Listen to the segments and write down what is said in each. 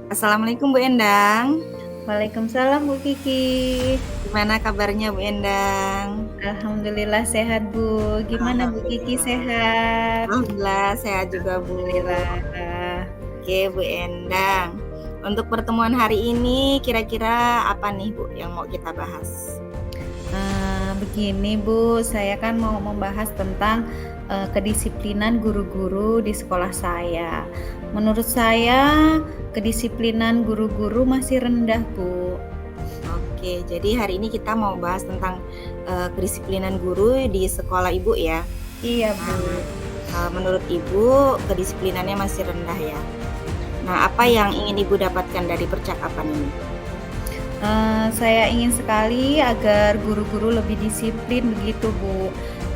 Assalamualaikum Bu Endang. Waalaikumsalam Bu Kiki. Gimana kabarnya Bu Endang? Alhamdulillah sehat Bu. Gimana Bu Kiki Alhamdulillah. sehat? Alhamdulillah sehat juga Bu. Alhamdulillah. Oke Bu Endang. Untuk pertemuan hari ini kira-kira apa nih Bu yang mau kita bahas? Begini Bu, saya kan mau membahas tentang kedisiplinan guru-guru di sekolah saya. Menurut saya kedisiplinan guru-guru masih rendah Bu. Oke, jadi hari ini kita mau bahas tentang kedisiplinan guru di sekolah Ibu ya. Iya Bu. Menurut Ibu kedisiplinannya masih rendah ya. Nah, apa yang ingin Ibu dapatkan dari percakapan ini? Saya ingin sekali agar guru-guru lebih disiplin begitu Bu.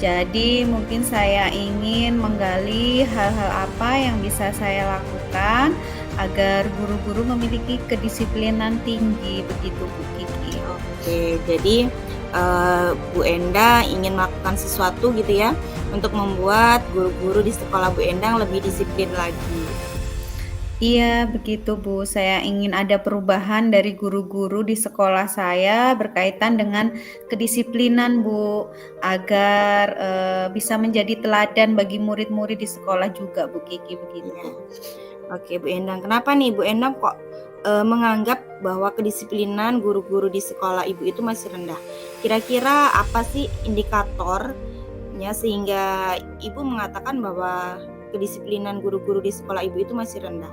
Jadi mungkin saya ingin menggali hal-hal apa yang bisa saya lakukan agar guru-guru memiliki kedisiplinan tinggi begitu Bu Kiki. Oke, jadi Bu Enda ingin melakukan sesuatu gitu ya untuk membuat guru-guru di sekolah Bu Endang lebih disiplin lagi. Iya, begitu Bu. Saya ingin ada perubahan dari guru-guru di sekolah saya berkaitan dengan kedisiplinan Bu, agar bisa menjadi teladan bagi murid-murid di sekolah juga Bu Kiki begitu. Ya. Oke Bu Endang, kenapa nih Bu Endang kok menganggap bahwa kedisiplinan guru-guru di sekolah Ibu itu masih rendah? Kira-kira apa sih indikatornya sehingga Ibu mengatakan bahwa kedisiplinan guru-guru di sekolah Ibu itu masih rendah?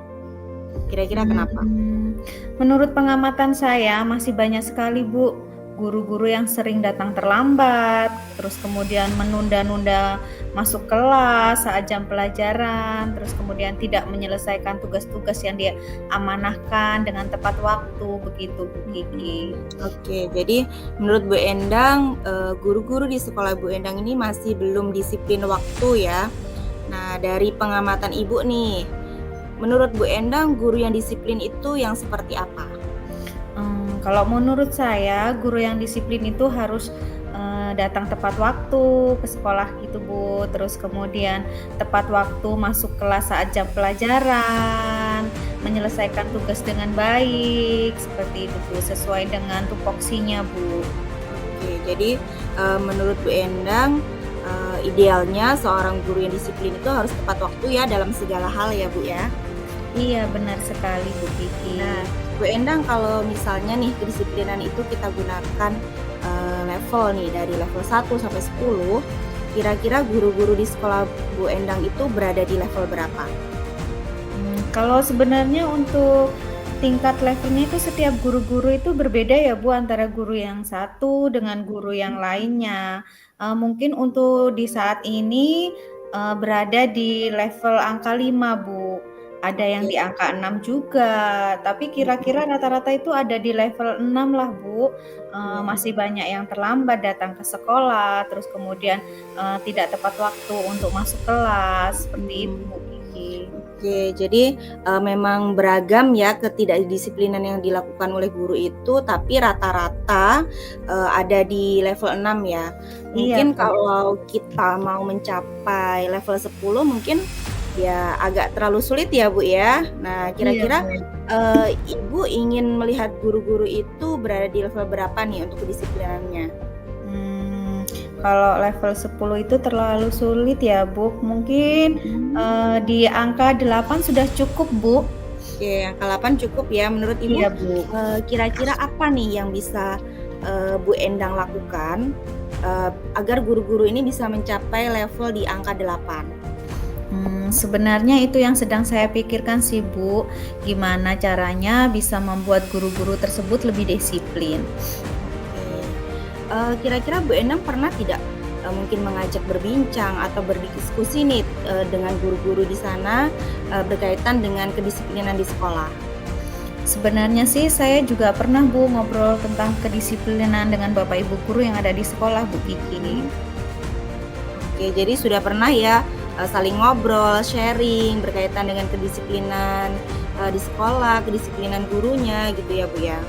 Kira-kira kenapa? Menurut pengamatan saya masih banyak sekali Bu guru-guru yang sering datang terlambat, terus kemudian menunda-nunda masuk kelas saat jam pelajaran, terus kemudian tidak menyelesaikan tugas-tugas yang dia amanahkan dengan tepat waktu begitu Bu Kiki. Oke, jadi menurut Bu Endang guru-guru di sekolah Bu Endang ini masih belum disiplin waktu ya. Nah, dari pengamatan Ibu nih, menurut Bu Endang guru yang disiplin itu yang seperti apa? Kalau menurut saya guru yang disiplin itu harus datang tepat waktu ke sekolah gitu Bu, terus kemudian tepat waktu masuk kelas saat jam pelajaran, menyelesaikan tugas dengan baik, seperti itu Bu, sesuai dengan tupoksinya Bu. Oke, jadi menurut Bu Endang idealnya seorang guru yang disiplin itu harus tepat waktu ya dalam segala hal ya Bu ya. Iya benar sekali Bu Kiki. Nah, Bu Endang kalau misalnya nih kedisiplinan itu kita gunakan level nih dari level 1 sampai 10, kira-kira guru-guru di sekolah Bu Endang itu berada di level berapa? Kalau sebenarnya untuk tingkat levelnya itu setiap guru-guru itu berbeda ya Bu, antara guru yang satu dengan guru yang lainnya. Mungkin untuk di saat ini berada di level angka 5 Bu. Ada yang di angka 6 juga, tapi kira-kira rata-rata itu ada di level 6 lah Bu. Masih banyak yang terlambat datang ke sekolah, terus kemudian tidak tepat waktu untuk masuk kelas, seperti itu Bu Kiki. Oke, jadi memang beragam ya ketidakdisiplinan yang dilakukan oleh guru itu, tapi rata-rata ada di level 6 ya. Mungkin Iya, kalau kita mau mencapai level 10 mungkin ya agak terlalu sulit ya Bu ya. Nah, kira-kira Ibu ingin melihat guru-guru itu berada di level berapa nih untuk kedisiplinannya? Kalau level 10 itu terlalu sulit ya Bu. Mungkin di angka 8 sudah cukup Bu. Oke, angka 8 cukup ya menurut Ibu. Iya Bu. Kira-kira apa nih yang bisa Bu Endang lakukan agar guru-guru ini bisa mencapai level di angka 8? Sebenarnya itu yang sedang saya pikirkan sih Bu. Gimana caranya bisa membuat guru-guru tersebut lebih disiplin. Kira-kira Bu Endang pernah tidak mungkin mengajak berbincang atau berdiskusi nih dengan guru-guru di sana berkaitan dengan kedisiplinan di sekolah? Sebenarnya sih saya juga pernah Bu ngobrol tentang kedisiplinan dengan Bapak Ibu guru yang ada di sekolah Bu Kiki. Mhm. Oke, jadi sudah pernah ya, saling ngobrol, sharing berkaitan dengan kedisiplinan, di sekolah, kedisiplinan gurunya gitu ya, Bu, ya?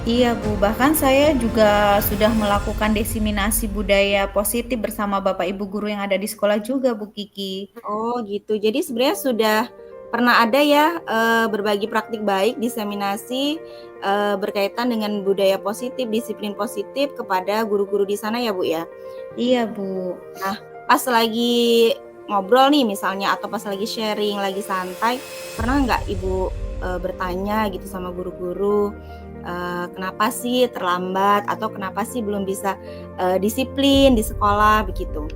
Iya Bu, bahkan saya juga sudah melakukan diseminasi budaya positif bersama Bapak Ibu guru yang ada di sekolah juga Bu Kiki. Oh gitu, jadi sebenarnya sudah pernah ada ya, berbagi praktik baik, diseminasi, berkaitan dengan budaya positif, disiplin positif kepada guru-guru di sana ya, Bu, ya? Iya Bu. Nah, pas lagi ngobrol nih misalnya atau pas lagi sharing, lagi santai, pernah nggak Ibu, bertanya gitu sama guru-guru, kenapa sih terlambat atau kenapa sih belum bisa, disiplin di sekolah begitu?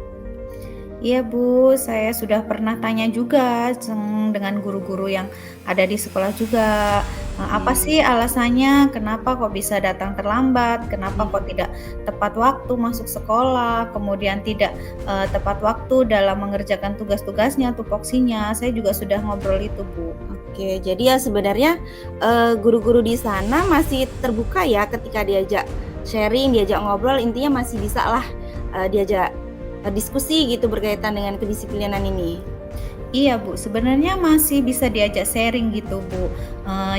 Iya Bu, saya sudah pernah tanya juga dengan guru-guru yang ada di sekolah juga. Apa Mhm, sih alasannya kenapa kok bisa datang terlambat? Kenapa mhm. kok tidak tepat waktu masuk sekolah? Kemudian tidak tepat waktu dalam mengerjakan tugas-tugasnya, tupoksinya. Saya juga sudah ngobrol itu Bu. Oke, jadi ya sebenarnya, guru-guru di sana masih terbuka ya ketika diajak sharing, diajak ngobrol, intinya masih bisalah, diajak, diskusi gitu berkaitan dengan kedisiplinan ini? Iya Bu, sebenarnya masih bisa diajak sharing gitu Bu.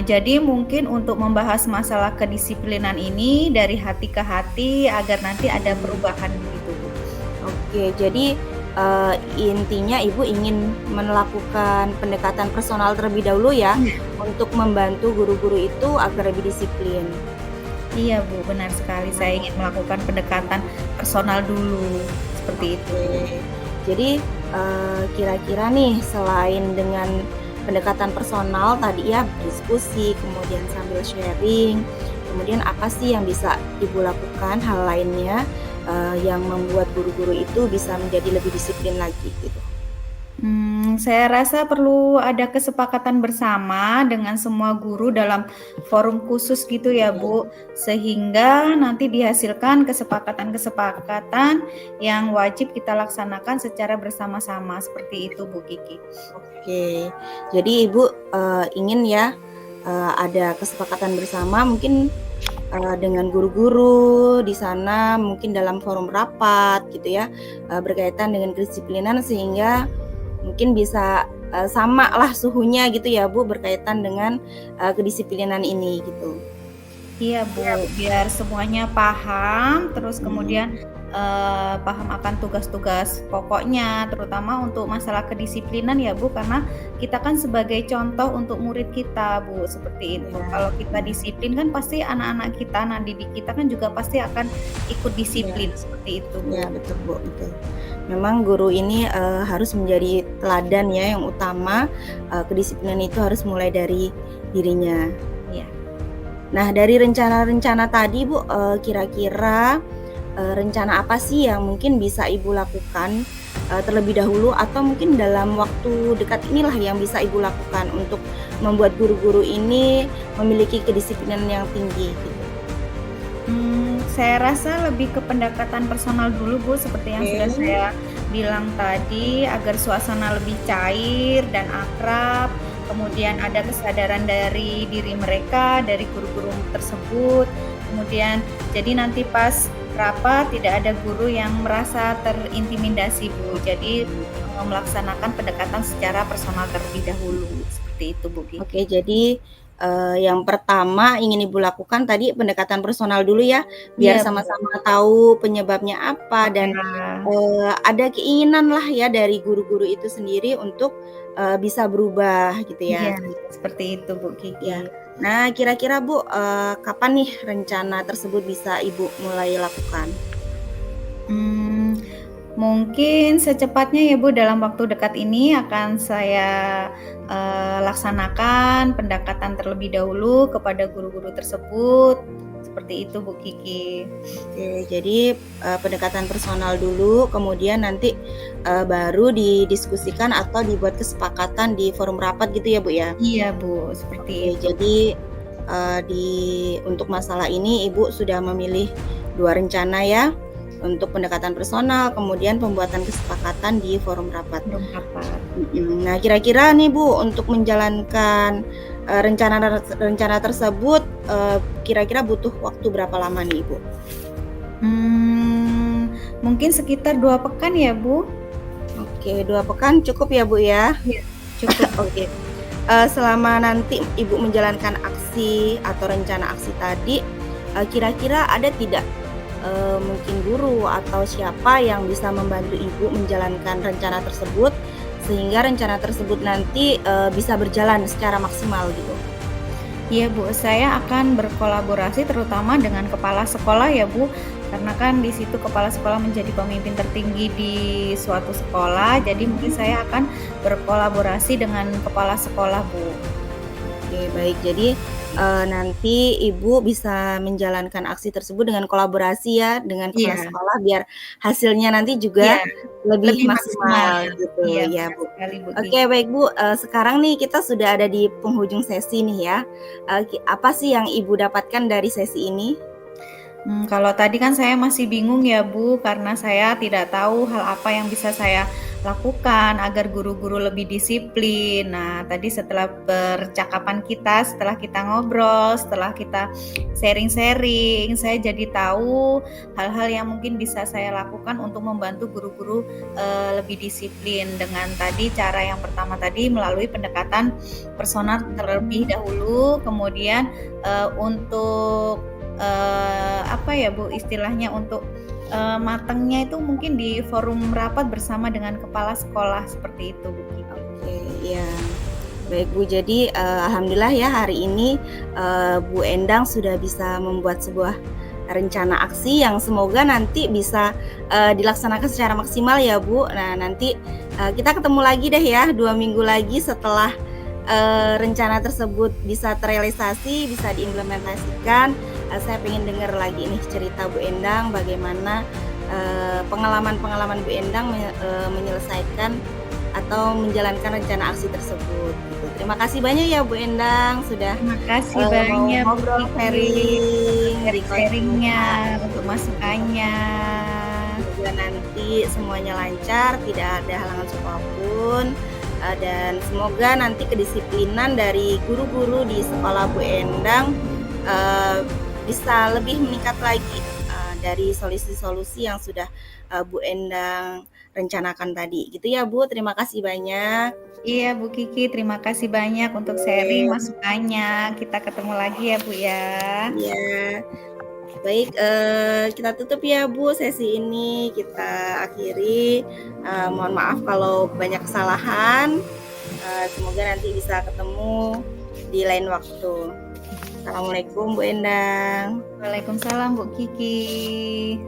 Jadi mungkin untuk membahas masalah kedisiplinan ini dari hati ke hati agar nanti ada Mhm. perubahan gitu Bu. Oke, jadi, intinya Ibu ingin melakukan pendekatan personal terlebih dahulu ya, Iya. untuk membantu guru-guru itu agar lebih disiplin? Iya Bu, benar sekali. Saya ingin melakukan pendekatan personal dulu, seperti itu Oke. Bu. Jadi, kira-kira nih selain dengan pendekatan personal tadi ya, diskusi, kemudian sambil sharing, kemudian apa sih yang bisa Ibu lakukan hal lainnya, yang membuat guru-guru itu bisa menjadi lebih disiplin lagi gitu? Saya rasa perlu ada kesepakatan bersama dengan semua guru dalam forum khusus gitu ya, Iya. Bu, sehingga nanti dihasilkan kesepakatan-kesepakatan yang wajib kita laksanakan secara bersama-sama, seperti itu, Bu Kiki. Oke. Jadi Ibu, ingin ya, ada kesepakatan bersama mungkin, dengan guru-guru di sana mungkin dalam forum rapat gitu ya, berkaitan dengan kedisiplinan sehingga mungkin bisa, samalah suhunya gitu ya Bu, berkaitan dengan, kedisiplinan ini gitu. Iya, Bu, biar semuanya paham, terus Mhm. kemudian, paham akan tugas-tugas pokoknya, terutama untuk masalah kedisiplinan ya, Bu, karena kita kan sebagai contoh untuk murid kita, Bu, seperti itu. Iya, Kalau kita mhm, disiplin kan pasti anak-anak kita, anak didik kita kan juga pasti akan ikut iya. disiplin, seperti itu, Iya, Bu. betul, Bu, betul. Memang guru ini, harus menjadi teladan ya yang utama, kedisiplinan itu harus mulai dari dirinya. Iya. Nah, dari rencana-rencana tadi, Bu, kira-kira, rencana apa sih yang mungkin bisa Ibu lakukan, terlebih dahulu atau mungkin dalam waktu dekat inilah yang bisa Ibu lakukan untuk membuat guru-guru ini memiliki kedisiplinan yang tinggi gitu? Saya rasa lebih ke pendekatan personal dulu, Bu, seperti yang sudah Oke. saya bilang tadi, agar suasana lebih cair dan akrab, kemudian ada kesadaran dari diri mereka, dari guru-guru tersebut, kemudian jadi nanti pas rapat tidak ada guru yang merasa terintimidasi, Bu. Jadi, melaksanakan pendekatan secara personal terlebih dahulu, seperti itu, Bu Oke, Kiki. jadi, yang pertama ingin Ibu lakukan tadi pendekatan personal dulu ya, biar Iya, Bu. sama-sama tahu penyebabnya apa dan, Iya. ada keinginanlah ya dari guru-guru itu sendiri untuk, bisa berubah gitu ya. Iya, seperti itu, Bu Kiki. Ya. Nah, kira-kira Bu, kapan nih rencana tersebut bisa Ibu mulai lakukan? Mmm, Mungkin secepatnya ya, Bu, dalam waktu dekat ini akan saya, laksanakan pendekatan terlebih dahulu kepada guru-guru tersebut, seperti itu, Bu Kiki. Oke, jadi, pendekatan personal dulu, kemudian nanti, baru didiskusikan atau dibuat kesepakatan di forum rapat gitu ya, Bu, ya? Iya, Bu, seperti Oke, itu. jadi, di untuk masalah ini Ibu sudah memilih 2 rencana ya, untuk pendekatan personal, kemudian pembuatan kesepakatan di forum rapat. Belum rapat. Nah, kira-kira nih Bu, untuk menjalankan, rencana tersebut, kira-kira butuh waktu berapa lama nih, Ibu? Mungkin sekitar 2 pekan ya, Bu? Oke, 2 pekan cukup ya, Bu, ya? Iya, cukup. Oke. Selama nanti Ibu menjalankan aksi atau rencana aksi tadi, kira-kira ada tidak, mungkin guru atau siapa yang bisa membantu Ibu menjalankan rencana tersebut, sehingga rencana tersebut nanti, bisa berjalan secara maksimal gitu? Iya Bu, saya akan berkolaborasi terutama dengan kepala sekolah ya Bu, karena kan di situ kepala sekolah menjadi pemimpin tertinggi di suatu sekolah, jadi mungkin saya akan berkolaborasi dengan kepala sekolah Bu. Oke, baik. Jadi, nanti Ibu bisa menjalankan aksi tersebut dengan kolaborasi ya, dengan kepala Iya, sekolah biar hasilnya nanti iya, juga lebih lebih maksimal. maksimal gitu, Iya, ya benar Bu. sekali Bu Oke, Kiki. baik Bu, sekarang nih kita sudah ada di penghujung sesi nih ya, apa sih yang Ibu dapatkan dari sesi ini? Kalau tadi kan saya masih bingung ya Bu, karena saya tidak tahu hal apa yang bisa saya lakukan agar guru-guru lebih disiplin. Nah, tadi setelah percakapan kita, setelah kita ngobrol, setelah kita sharing-sharing, saya jadi tahu hal-hal yang mungkin bisa saya lakukan untuk membantu guru-guru lebih disiplin. Dengan tadi cara yang pertama tadi melalui pendekatan personal terlebih dahulu, kemudian untuk apa ya Bu, istilahnya untuk, matengnya itu mungkin di forum rapat bersama dengan kepala sekolah, seperti itu Bu Kiki. Oke, iya. Baik Bu, jadi, alhamdulillah ya hari ini, Bu Endang sudah bisa membuat sebuah rencana aksi yang semoga nanti bisa, dilaksanakan secara maksimal ya Bu. Nah nanti, kita ketemu lagi deh ya 2 minggu lagi setelah, rencana tersebut bisa terrealisasi, bisa diimplementasikan. Saya pengen dengar lagi nih cerita Bu Endang bagaimana, pengalaman-pengalaman Bu Endang menyelesaikan atau menjalankan rencana aksi tersebut gitu. Terima kasih banyak ya Bu Endang sudah, Terima kasih mau banyak Bu ngobrol Kiki untuk sharing di sharing-sharing-nya, untuk masukannya. semoga nanti semuanya lancar, tidak ada halangan apapun, dan semoga nanti kedisiplinan dari guru-guru di sekolah Bu Endang, bisa lebih meningkat lagi, dari solusi-solusi yang sudah, Bu Endang rencanakan tadi, gitu ya Bu. Terima kasih banyak. Iya Bu Kiki, terima kasih banyak untuk sharing Oke, masukannya. Kita ketemu lagi ya Bu ya. iya. Baik, kita tutup ya Bu sesi ini, kita akhiri, mohon maaf kalau banyak kesalahan, semoga nanti bisa ketemu di lain waktu. Assalamualaikum Bu Endang. Waalaikumsalam Bu Kiki.